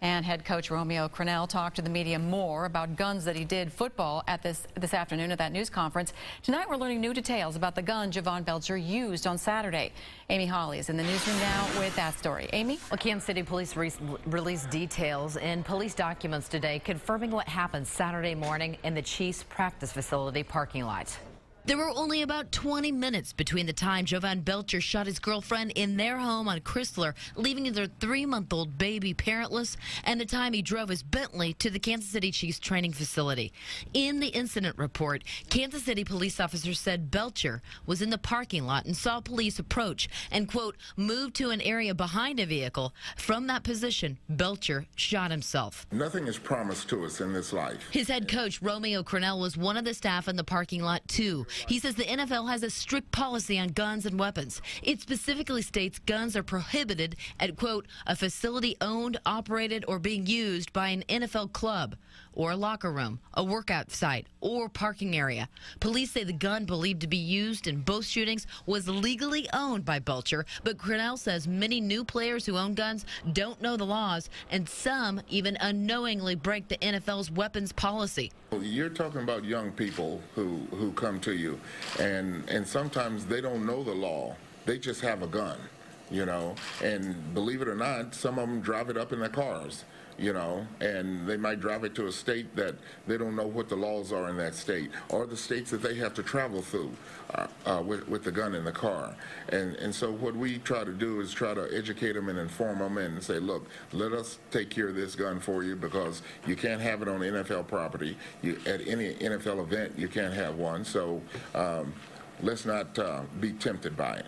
And head coach Romeo Crennel talked to the media more about guns that he did football at this afternoon at that news conference. Tonight we're learning new details about the gun Javon Belcher used on Saturday. Amy Hawley is in the newsroom now with that story. Amy? Well, Kansas City police released details in police documents today confirming what happened Saturday morning in the Chiefs practice facility parking lot. There were only about 20 minutes between the time Javon Belcher shot his girlfriend in their home on Chrysler, leaving their 3-month-old baby parentless, and the time he drove his Bentley to the Kansas City Chiefs training facility. In the incident report, Kansas City police officers said Belcher was in the parking lot and saw police approach and, quote, moved to an area behind a vehicle. From that position, Belcher shot himself. Nothing is promised to us in this life. His head coach, Romeo Crennel, was one of the staff in the parking lot, too. He says the NFL has a strict policy on guns and weapons. It specifically states guns are prohibited at, quote, a facility owned, operated, or being used by an NFL club or a locker room, a workout site, or parking area. Police say the gun believed to be used in both shootings was legally owned by Belcher, but Crennel says many new players who own guns don't know the laws, and some even unknowingly break the NFL's weapons policy. You're talking about young people who come to you, and sometimes they don't know the law. They just have a gun, you know, and believe it or not, some of them drive it up in their cars, you know, and they might drive it to a state that they don't know what the laws are in that state, or the states that they have to travel through with the gun in the car. And so what we try to do is try to educate them and inform them and say, look, let us take care of this gun for you, because you can't have it on NFL property. At any NFL event, you can't have one. So let's not be tempted by it.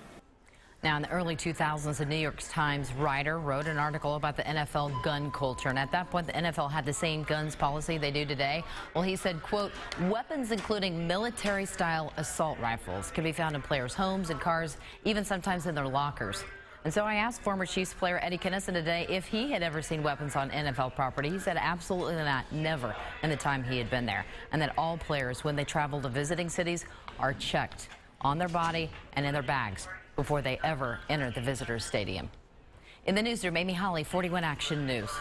Now, in the early 2000s, the New York Times writer wrote an article about the NFL gun culture. And at that point, the NFL had the same guns policy they do today. Well, he said, quote, weapons including military-style assault rifles can be found in players' homes and cars, even sometimes in their lockers. And so I asked former Chiefs player Eddie Kinnison today if he had ever seen weapons on NFL property. He said absolutely not, never in the time he had been there. And that all players, when they travel to visiting cities, are checked on their body and in their bags before they ever enter the visitors' stadium. In the newsroom, Amy Hawley, 41 Action News.